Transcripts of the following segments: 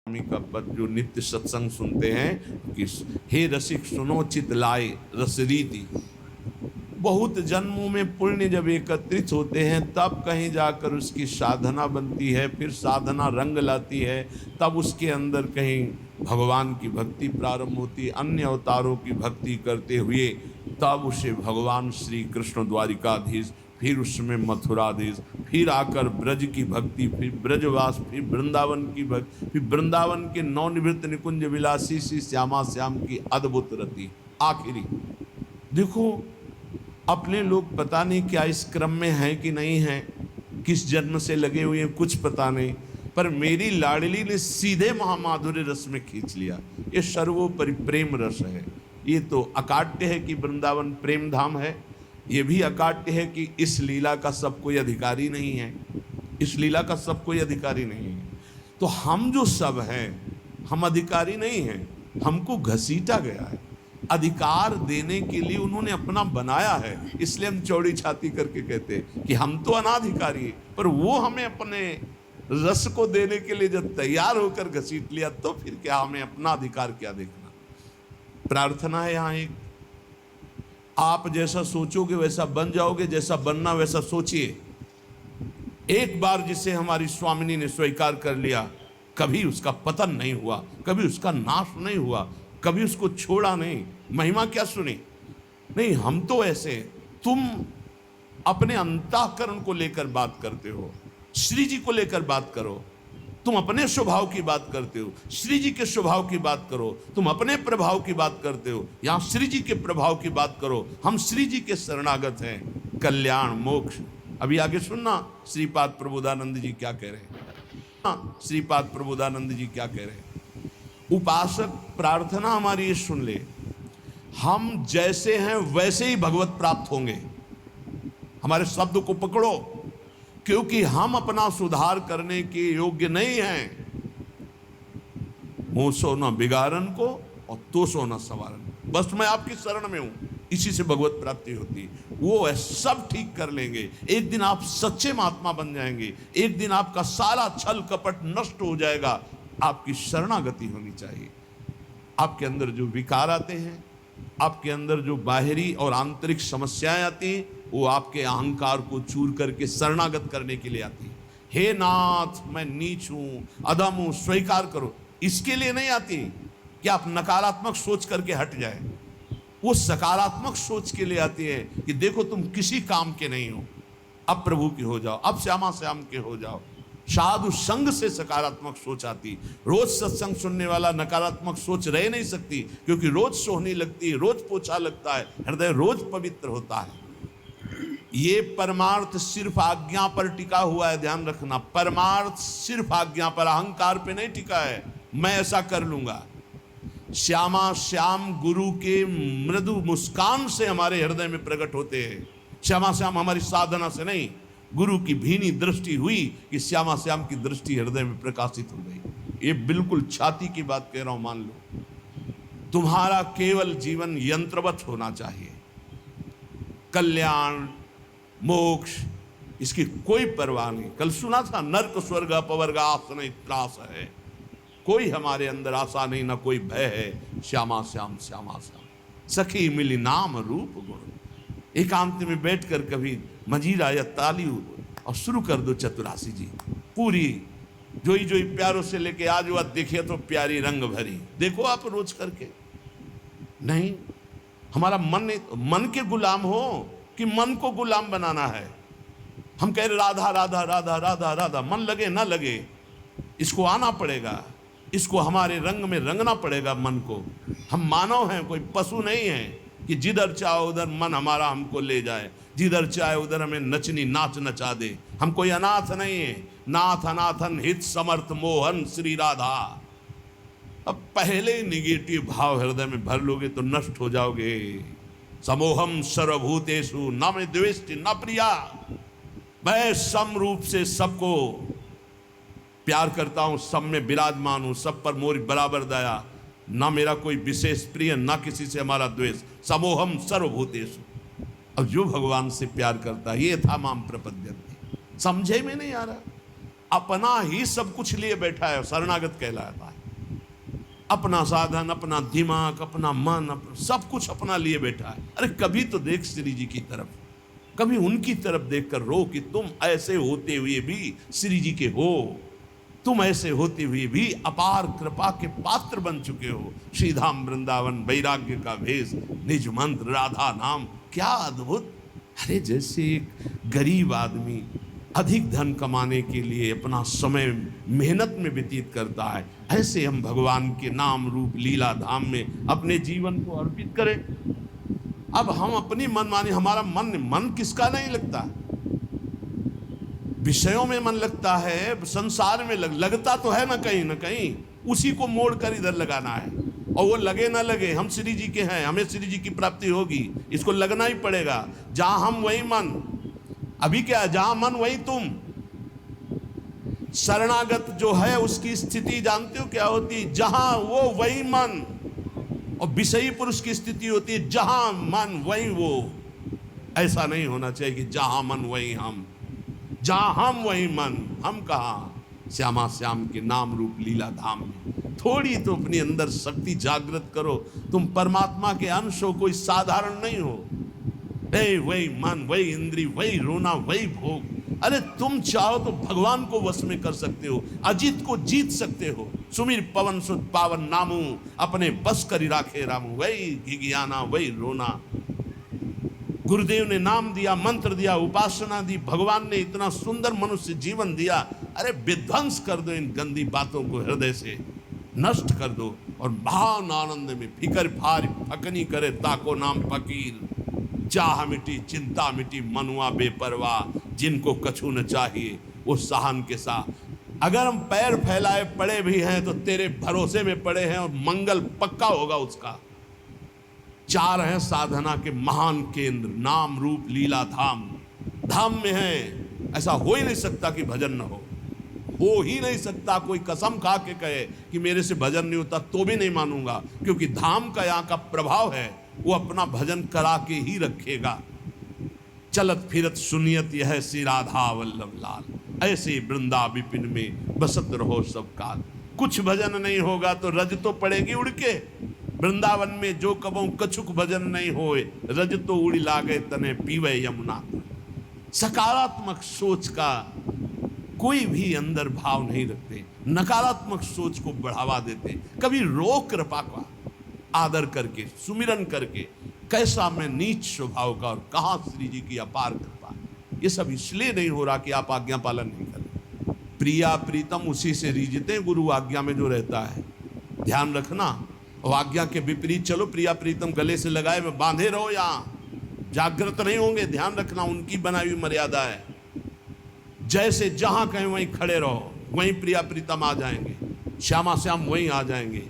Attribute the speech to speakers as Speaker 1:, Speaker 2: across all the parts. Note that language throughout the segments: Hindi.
Speaker 1: स्वामी का पद जो नित्य सत्संग सुनते हैं कि हे रसिक सुनो चित लाए रसरीति। बहुत जन्मों में पुण्य जब एकत्रित होते हैं तब कहीं जाकर उसकी साधना बनती है, फिर साधना रंग लाती है, तब उसके अंदर कहीं भगवान की भक्ति प्रारंभ होती है। अन्य अवतारों की भक्ति करते हुए तब उसे भगवान श्री कृष्ण द्वारिकाधीश, फिर उसमें मथुराधीश, फिर आकर ब्रज की भक्ति, फिर ब्रजवास, फिर वृंदावन की भक्ति, फिर वृंदावन के नवनिवृत्त निकुंज विलासी श्री श्यामा श्याम की अद्भुत रति। आखिरी देखो, अपने लोग पता नहीं क्या इस क्रम में हैं कि नहीं हैं, किस जन्म से लगे हुए हैं कुछ पता नहीं, पर मेरी लाडली ने सीधे महामाधुर्य रस में खींच लिया। ये सर्वोपरि प्रेम रस है। ये तो अकाट्य है कि वृंदावन प्रेम धाम है, ये भी अकाट्य है कि इस लीला का सब कोई अधिकारी नहीं है, इस लीला का सब कोई अधिकारी नहीं है। तो हम जो सब हैं हम अधिकारी नहीं हैं, हमको घसीटा गया है। अधिकार देने के लिए उन्होंने अपना बनाया है, इसलिए हम चौड़ी छाती करके कहते हैं कि हम तो अनाधिकारी हैं, पर वो हमें अपने रस को देने के लिए जब तैयार होकर घसीट लिया तो फिर क्या हमें अपना अधिकार क्या देखना। प्रार्थना है यहाँ एक, आप जैसा सोचोगे वैसा बन जाओगे, जैसा बनना वैसा सोचिए। एक बार जिसे हमारी स्वामिनी ने स्वीकार कर लिया, कभी उसका पतन नहीं हुआ, कभी उसका नाश नहीं हुआ, कभी उसको छोड़ा नहीं। महिमा क्या सुनी? नहीं, हम तो ऐसे, तुम अपने अंतःकरण को लेकर बात करते हो, श्री जी को लेकर बात करो। तुम अपने स्वभाव की बात करते हो, श्री जी के स्वभाव की बात करो। तुम अपने प्रभाव की बात करते हो, यहाँ श्री जी के प्रभाव की बात करो। हम श्री जी के शरणागत हैं, कल्याण मोक्ष। अभी आगे सुनना श्रीपाद प्रबोधानंद जी क्या कह रहे हैं। श्रीपाद प्रबोधानंद जी क्या कह रहे हैं। उपासक प्रार्थना हमारी ये सुन ले, हम जैसे हैं वैसे ही भगवत प्राप्त होंगे। हमारे शब्द को पकड़ो, क्योंकि हम अपना सुधार करने के योग्य नहीं हैं। मुंह सो न बिगाड़न को और तो सो न सवारन। बस मैं आपकी शरण में हूं, इसी से भगवत प्राप्ति होती है। वो सब ठीक कर लेंगे। एक दिन आप सच्चे महात्मा बन जाएंगे, एक दिन आपका सारा छल कपट नष्ट हो जाएगा। आपकी शरणागति होनी चाहिए। आपके अंदर जो विकार आते हैं, आपके अंदर जो बाहरी और आंतरिक समस्याएं आती हैं, वो आपके अहंकार को चूर करके शरणागत करने के लिए आती है। हे नाथ, मैं नीच हूं, अधम हूं, स्वीकार करो। इसके लिए नहीं आती कि आप नकारात्मक सोच करके हट जाए। वो सकारात्मक सोच के लिए आती है कि देखो तुम किसी काम के नहीं हो, अब प्रभु के हो जाओ, अब श्यामा श्याम के हो जाओ। साधु संग से सकारात्मक सोच आती। रोज सत्संग सुनने वाला नकारात्मक सोच रह नहीं सकती, क्योंकि रोज सोहनी लगती है, रोज पोछा लगता है, हृदय रोज पवित्र होता है। ये परमार्थ सिर्फ आज्ञा पर टिका हुआ है, ध्यान रखना। परमार्थ सिर्फ आज्ञा पर, अहंकार पे नहीं टिका है। मैं ऐसा कर लूंगा। श्यामा श्याम गुरु के मृदु मुस्कान से हमारे हृदय में प्रकट होते हैं। श्यामा श्याम हमारी साधना से नहीं, गुरु की भीनी दृष्टि हुई कि श्यामा श्याम की दृष्टि हृदय में प्रकाशित हो गई। ये बिल्कुल छाती की बात कह रहा हूं, मान लो। तुम्हारा केवल जीवन यंत्रवत होना चाहिए। कल्याण मोक्ष इसकी कोई परवाह नहीं। कल सुना था, नर्क स्वर्ग अपवर्ग आस नहीं त्रास है। कोई हमारे अंदर आशा नहीं, ना कोई भय है। श्यामा श्याम श्यामा श्याम सखी मिली नाम रूप गुण। एकांत में बैठकर कभी मंजीरा या ताली और शुरू कर दो चतुरासी जी पूरी। जोई जोई प्यारों से लेके आज वह देखे तो प्यारी रंग भरी। देखो आप रोज करके। नहीं, हमारा मन के गुलाम हो कि मन को गुलाम बनाना है। हम कह रहे राधा राधा राधा राधा राधा, मन लगे ना लगे, इसको आना पड़ेगा, इसको हमारे रंग में रंगना पड़ेगा मन को। हम मानव हैं, कोई पशु नहीं है कि जिधर चाहे उधर मन हमारा हमको ले जाए, जिधर चाहे उधर हमें नचनी नाच नचा दे। हम कोई अनाथ नहीं है। नाथ अनाथन हित समर्थ मोहन श्री राधा। अब पहले ही निगेटिव भाव हृदय में भर लोगे तो नष्ट हो जाओगे। समोहम सर्वभूतेषु न मे द्वेष्टि न प्रिया। मैं सम रूप से सबको प्यार करता हूं, सब में विराजमान हूं, सब पर मोरी बराबर दया। ना मेरा कोई विशेष प्रिय, ना किसी से हमारा द्वेष। समोहम सर्वभूतेषु। अब जो भगवान से प्यार करता है, ये था माम प्रपद्यन्ते। समझे में नहीं आ रहा, अपना ही सब कुछ लिए बैठा है, शरणागत कहलाता है। अपना साधन, अपना दिमाग, अपना मन, सब कुछ अपना लिए बैठा है। अरे कभी तो देख श्री जी की तरफ, कभी उनकी तरफ देखकर रो कि तुम ऐसे होते हुए भी श्री जी के हो, तुम ऐसे होते हुए भी अपार कृपा के पात्र बन चुके हो। श्रीधाम वृंदावन, वैराग्य का भेष, निज मंत्र, राधा नाम, क्या अद्भुत। अरे जैसे एक गरीब आदमी अधिक धन कमाने के लिए अपना समय मेहनत में व्यतीत करता है, ऐसे हम भगवान के नाम रूप लीला धाम में अपने जीवन को अर्पित करें। अब हम अपनी मनमानी, हमारा मन किसका नहीं लगता, विषयों में मन लगता है, संसार में लगता तो है ना कहीं, उसी को मोड़ कर इधर लगाना है। और वो लगे ना लगे, हम श्री जी के हैं, हमें श्री जी की प्राप्ति होगी, इसको लगना ही पड़ेगा। जहां हम वही मन, अभी क्या है, जहां मन वही तुम। शरणागत जो है उसकी स्थिति जानते हो क्या होती, जहां वो वही मन। और विषयी पुरुष की स्थिति होती है जहां मन वही वो। ऐसा नहीं होना चाहिए कि जहां मन वही हम, जहां हम वही मन। हम कहाँ, श्यामा श्याम के नाम रूप लीला धाम में। थोड़ी तो अपनी अंदर शक्ति जागृत करो, तुम परमात्मा के अंश हो, कोई साधारण नहीं हो। वही मन, वही इंद्री, वही रोना, वही भोग। अरे तुम चाहो तो भगवान को वश में कर सकते हो, अजित को जीत सकते हो। सुमिर पवन सुत पावन नामू, अपने बस करी राखे रामू। वही घिघियाना, वही रोना। गुरुदेव ने नाम दिया, मंत्र दिया, उपासना दी, भगवान ने इतना सुंदर मनुष्य जीवन दिया। अरे विध्वंस कर दो इन गंदी बातों को, हृदय से नष्ट कर दो। और महान आनंद में फिकर फार फकनी करे ताको नाम फकीर। चाह मिटी, चिंता मिटी, मनुआ बेपरवाह। जिनको कछु न चाहिए वो सहन के साथ। अगर हम पैर फैलाए पड़े भी हैं तो तेरे भरोसे में पड़े हैं, और मंगल पक्का होगा उसका। चार हैं साधना के महान केंद्र, नाम रूप लीला धाम। धाम में है, ऐसा हो ही नहीं सकता कि भजन न हो ही नहीं सकता। कोई कसम खा के कहे कि मेरे से भजन नहीं होता तो भी नहीं मानूंगा, क्योंकि धाम का यहाँ का प्रभाव है, वो अपना भजन करा के ही रखेगा। चलत फिरत सुनियत यह श्री राधा वल्लभ लाल। ऐसे वृंदा विपिन में बसत रहो सब काल। कुछ भजन नहीं होगा तो रज तो पड़ेगी उड़ के। वृंदावन में जो कबों कछुक भजन नहीं होए, रज तो उड़ी लागे तने पीवे यमुना। सकारात्मक सोच का कोई भी अंदर भाव नहीं रखते, नकारात्मक सोच को बढ़ावा देते। कभी रोक कृपा का आदर करके, सुमिरन करके, कैसा मैं नीच स्वभाव का और कहाँ श्री जी की अपार कृपा। ये सब इसलिए नहीं हो रहा कि आप आज्ञा पालन नहीं करें। प्रिया प्रीतम उसी से रीझते, गुरु आज्ञा में जो रहता है ध्यान रखना। और आज्ञा के विपरीत चलो, प्रिया प्रीतम गले से लगाए में बांधे रहो, यहाँ जागृत नहीं होंगे। ध्यान रखना, उनकी बनाई हुई मर्यादा है। जैसे जहां कहें वहीं खड़े रहो, वहीं प्रिया प्रीतम आ जाएंगे, श्यामा श्याम वहीं आ जाएंगे।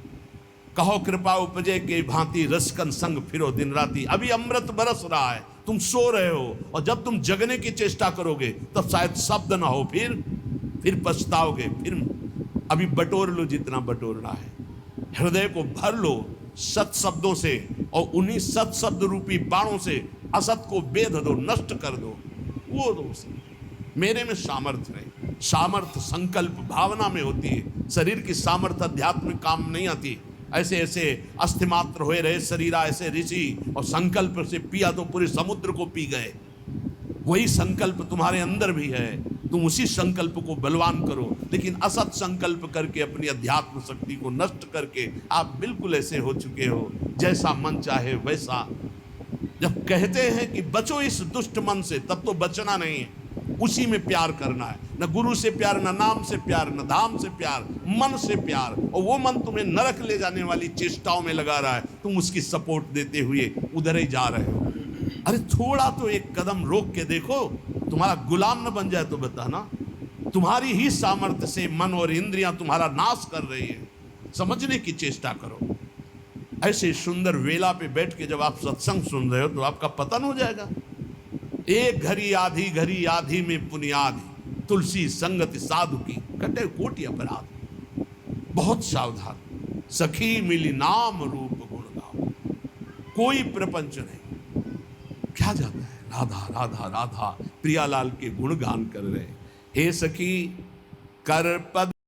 Speaker 1: कहो कृपा उपजे के भांति, रसकन संग फिरो दिन राती। अभी अमृत बरस रहा है, तुम सो रहे हो, और जब तुम जगने की चेष्टा करोगे तब शायद शब्द ना हो, फिर पछताओगे। फिर अभी बटोर लो जितना बटोरना है, हृदय को भर लो सत शब्दों से, और उन्हीं सत शब्द रूपी बाणों से असत को बेध दो, नष्ट कर दो। वो दो मेरे में सामर्थ्य नहीं। सामर्थ्य संकल्प भावना में होती है। शरीर की सामर्थ्य अध्यात्म में काम नहीं आती। ऐसे ऐसे अस्थिमात्र हुए रहे शरीरा ऐसे ऋषि, और संकल्प से पिया तो पूरे समुद्र को पी गए। वही संकल्प तुम्हारे अंदर भी है, तुम उसी संकल्प को बलवान करो। लेकिन असत संकल्प करके अपनी अध्यात्म शक्ति को नष्ट करके आप बिल्कुल ऐसे हो चुके हो, जैसा मन चाहे वैसा। जब कहते हैं कि बचो इस दुष्ट मन से, तब तो बचना नहीं है, उसी में प्यार करना है। न गुरु से प्यार, न नाम से प्यार, न धाम से प्यार, मन से प्यार। और वो मन तुम्हें नरक ले जाने वाली चेष्टाओं में लगा रहा है, तुम उसकी सपोर्ट देते हुए उधर ही जा रहे हो। अरे थोड़ा तो एक कदम रोक के देखो, तुम्हारा गुलाम न बन जाए तो बताना। तुम्हारी ही सामर्थ्य से मन और इंद्रियां तुम्हारा नाश कर रही है, समझने की चेष्टा करो। ऐसे सुंदर वेला पे बैठ के जब आप सत्संग सुन रहे हो तो आपका पतन हो जाएगा। एक घड़ी आधी में पुनियादि, तुलसी संगति साधु की कटे कोटि अपराध। बहुत सावधान। सखी मिली नाम रूप गुण गाओ, कोई प्रपंच नहीं। क्या जाता है, राधा राधा राधा, प्रियालाल के गुणगान कर रहे। हे सखी कर पद